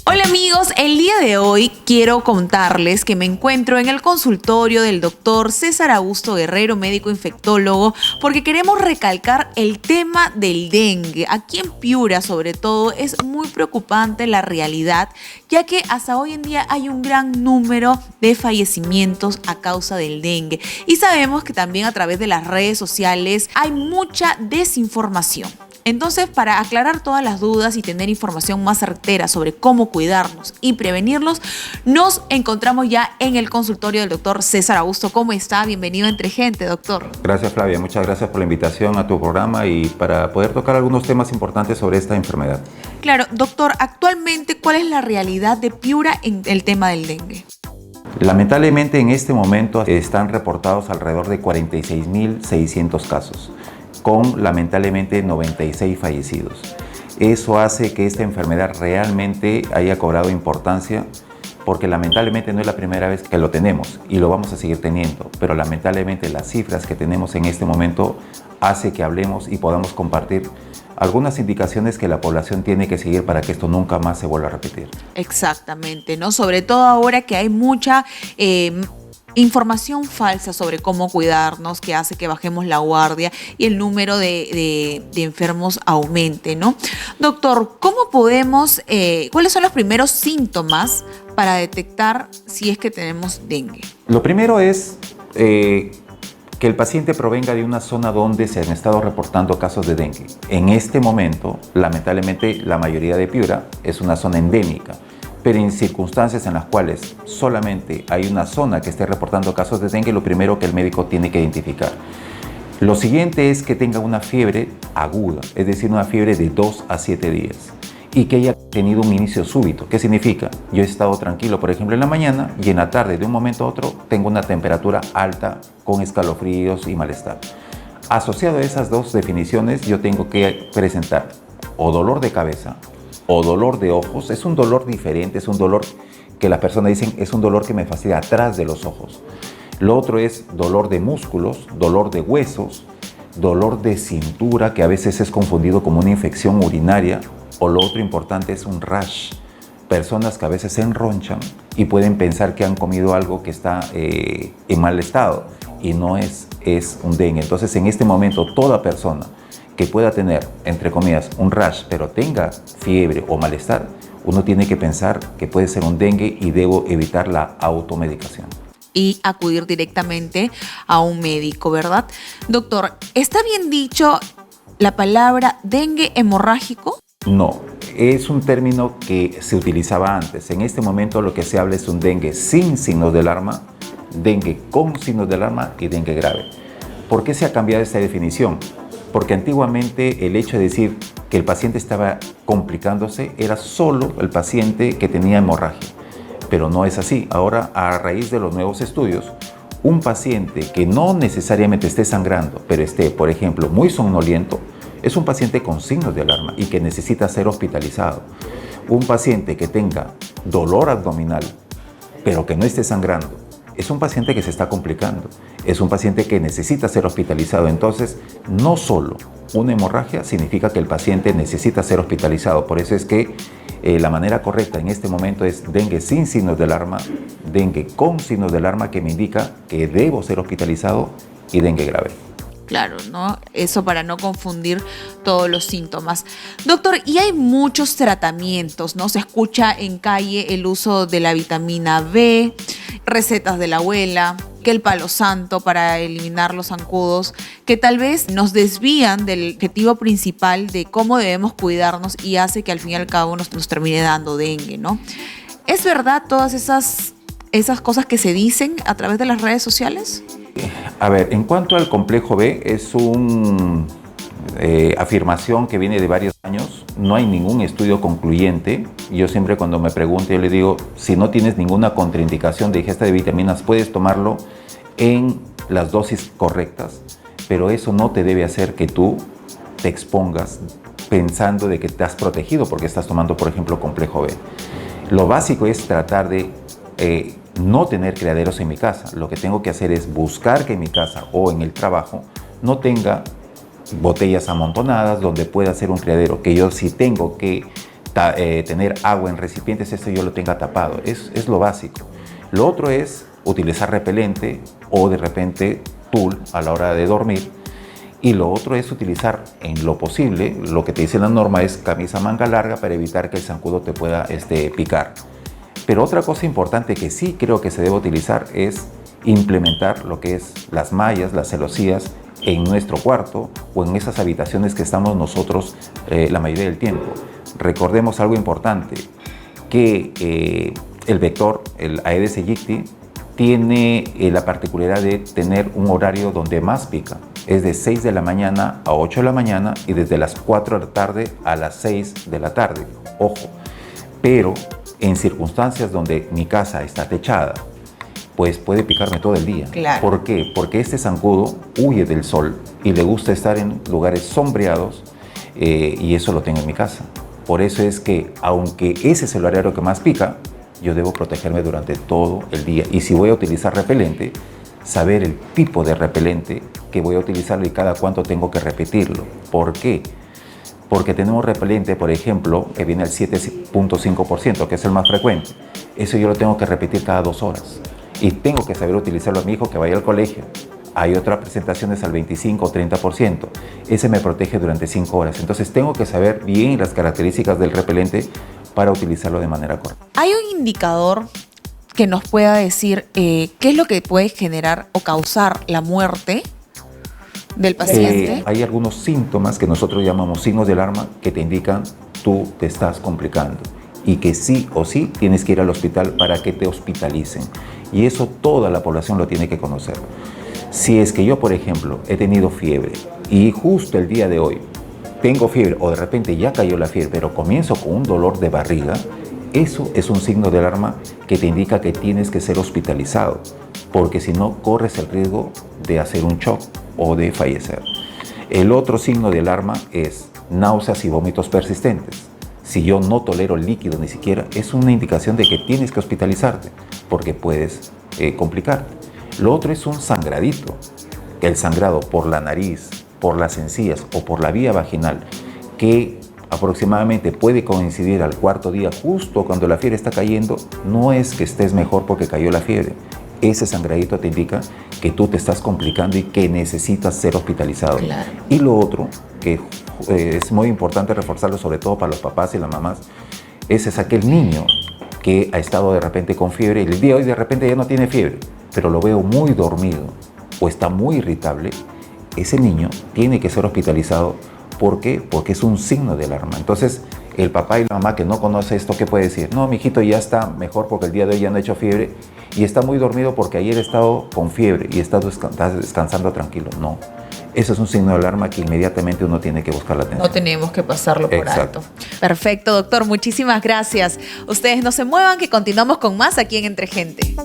Hola amigos, el día de hoy quiero contarles que me encuentro en el consultorio del doctor César Augusto Guerrero, médico infectólogo, porque queremos recalcar el tema del dengue. Aquí en Piura, sobre todo, es muy preocupante la realidad, ya que hasta hoy en día hay un gran número de fallecimientos a causa del dengue. Y sabemos que también a través de las redes sociales hay mucha desinformación. Entonces, para aclarar todas las dudas y tener información más certera sobre cómo cuidarnos y prevenirlos, nos encontramos ya en el consultorio del doctor César Augusto. ¿Cómo está? Bienvenido a Entre Gente, doctor. Gracias, Flavia. Muchas gracias por la invitación a tu programa y para poder tocar algunos temas importantes sobre esta enfermedad. Claro, doctor, actualmente, ¿cuál es la realidad de Piura en el tema del dengue? Lamentablemente, en este momento están reportados alrededor de 46.600 casos, con lamentablemente 96 fallecidos. Eso hace que esta enfermedad realmente haya cobrado importancia, porque lamentablemente no es la primera vez que lo tenemos y lo vamos a seguir teniendo, pero lamentablemente las cifras que tenemos en este momento hace que hablemos y podamos compartir algunas indicaciones que la población tiene que seguir para que esto nunca más se vuelva a repetir. Exactamente, ¿no? Sobre todo ahora que hay mucha información falsa sobre cómo cuidarnos, que hace que bajemos la guardia y el número de enfermos aumente, ¿no? Doctor, ¿cómo podemos, cuáles son los primeros síntomas para detectar si es que tenemos dengue? Lo primero es que el paciente provenga de una zona donde se han estado reportando casos de dengue. En este momento, lamentablemente, la mayoría de Piura es una zona endémica, pero en circunstancias en las cuales solamente hay una zona que esté reportando casos de dengue, lo primero que el médico tiene que identificar. Lo siguiente es que tenga una fiebre aguda, es decir, una fiebre de 2 a 7 días y que haya tenido un inicio súbito. ¿Qué significa? Yo he estado tranquilo, por ejemplo, en la mañana y en la tarde, de un momento a otro, tengo una temperatura alta con escalofríos y malestar. Asociado a esas dos definiciones, yo tengo que presentar o dolor de cabeza o dolor de ojos. Es un dolor diferente, es un dolor que las personas dicen es un dolor que me fastidia atrás de los ojos. Lo otro es dolor de músculos, dolor de huesos, dolor de cintura, que a veces es confundido como una infección urinaria, o lo otro importante es un rash. Personas que a veces se enronchan y pueden pensar que han comido algo que está en mal estado y no es un dengue. Entonces, en este momento, toda persona que pueda tener, entre comillas, un rash, pero tenga fiebre o malestar, uno tiene que pensar que puede ser un dengue y debo evitar la automedicación. Y acudir directamente a un médico, ¿verdad? Doctor, ¿está bien dicho la palabra dengue hemorrágico? No, es un término que se utilizaba antes. En este momento lo que se habla es un dengue sin signos de alarma, dengue con signos de alarma y dengue grave. ¿Por qué se ha cambiado esta definición? Porque antiguamente el hecho de decir que el paciente estaba complicándose era solo el paciente que tenía hemorragia, pero no es así. Ahora, a raíz de los nuevos estudios, un paciente que no necesariamente esté sangrando, pero esté, por ejemplo, muy somnoliento, es un paciente con signos de alarma y que necesita ser hospitalizado. Un paciente que tenga dolor abdominal, pero que no esté sangrando, es un paciente que se está complicando, es un paciente que necesita ser hospitalizado. Entonces, no solo una hemorragia significa que el paciente necesita ser hospitalizado. Por eso es que la manera correcta en este momento es dengue sin signos de alarma, dengue con signos de alarma, que me indica que debo ser hospitalizado, y dengue grave. Claro, ¿no? Eso para no confundir todos los síntomas. Doctor, y hay muchos tratamientos, ¿no? Se escucha en calle el uso de la vitamina B, recetas de la abuela, que el palo santo para eliminar los zancudos, que tal vez nos desvían del objetivo principal de cómo debemos cuidarnos y hace que al fin y al cabo nos termine dando dengue, ¿no? ¿Es verdad todas esas cosas que se dicen a través de las redes sociales? A ver, en cuanto al complejo B, es una afirmación que viene de varios años. No hay ningún estudio concluyente. Yo siempre, cuando me pregunto, yo le digo, si no tienes ninguna contraindicación de ingesta de vitaminas, puedes tomarlo en las dosis correctas, pero eso no te debe hacer que tú te expongas pensando de que te has protegido porque estás tomando, por ejemplo, complejo B. Lo básico es tratar de no tener criaderos en mi casa. Lo que tengo que hacer es buscar que en mi casa o en el trabajo no tenga botellas amontonadas donde pueda hacer un criadero, que yo, si tengo que tener agua en recipientes, esto yo lo tenga tapado. Es lo básico. Lo otro es utilizar repelente o de repente tul a la hora de dormir. Y lo otro es utilizar en lo posible, lo que te dice la norma es camisa manga larga para evitar que el zancudo te pueda picar. Pero otra cosa importante que sí creo que se debe utilizar es implementar lo que es las mallas, las celosías en nuestro cuarto o en esas habitaciones que estamos nosotros la mayoría del tiempo. Recordemos algo importante, que el vector, el Aedes aegypti, tiene la particularidad de tener un horario donde más pica. Es de 6 de la mañana a 8 de la mañana y desde las 4 de la tarde a las 6 de la tarde. Ojo, pero en circunstancias donde mi casa está techada, pues puede picarme todo el día. Claro. ¿Por qué? Porque este zancudo huye del sol y le gusta estar en lugares sombreados y eso lo tengo en mi casa. Por eso es que, aunque ese es el horario que más pica, yo debo protegerme durante todo el día. Y si voy a utilizar repelente, saber el tipo de repelente que voy a utilizar y cada cuánto tengo que repetirlo. ¿Por qué? Porque tenemos repelente, por ejemplo, que viene al 7.5%, que es el más frecuente. Eso yo lo tengo que repetir cada 2 horas. Y tengo que saber utilizarlo a mi hijo que vaya al colegio. Hay otras presentaciones al 25 o 30%. Ese me protege durante 5 horas. Entonces tengo que saber bien las características del repelente para utilizarlo de manera correcta. ¿Hay un indicador que nos pueda decir qué es lo que puede generar o causar la muerte del paciente? Hay algunos síntomas que nosotros llamamos signos de alarma que te indican tú te estás complicando y que sí o sí tienes que ir al hospital para que te hospitalicen. Y eso toda la población lo tiene que conocer. Si es que yo, por ejemplo, he tenido fiebre y justo el día de hoy tengo fiebre o de repente ya cayó la fiebre, pero comienzo con un dolor de barriga, eso es un signo de alarma que te indica que tienes que ser hospitalizado, porque si no corres el riesgo de hacer un shock o de fallecer. El otro signo de alarma es náuseas y vómitos persistentes. Si yo no tolero líquido ni siquiera, es una indicación de que tienes que hospitalizarte, porque puedes complicarte. Lo otro es un sangradito, el sangrado por la nariz, por las encías o por la vía vaginal, que aproximadamente puede coincidir al 4.º día, justo cuando la fiebre está cayendo. No es que estés mejor porque cayó la fiebre. Ese sangradito te indica que tú te estás complicando y que necesitas ser hospitalizado. Claro. Y lo otro, que es muy importante reforzarlo, sobre todo para los papás y las mamás, es aquel niño que ha estado de repente con fiebre y el día de hoy de repente ya no tiene fiebre, pero lo veo muy dormido o está muy irritable. Ese niño tiene que ser hospitalizado. ¿Por qué? Porque es un signo de alarma. Entonces, el papá y la mamá que no conoce esto, ¿qué puede decir? No, mi hijito ya está mejor porque el día de hoy ya no ha hecho fiebre y está muy dormido porque ayer ha estado con fiebre y está descansando tranquilo. No, eso es un signo de alarma que inmediatamente uno tiene que buscar la atención. No tenemos que pasarlo por Exacto. alto. Perfecto, doctor. Muchísimas gracias. Ustedes no se muevan, que continuamos con más aquí en Entre Gente.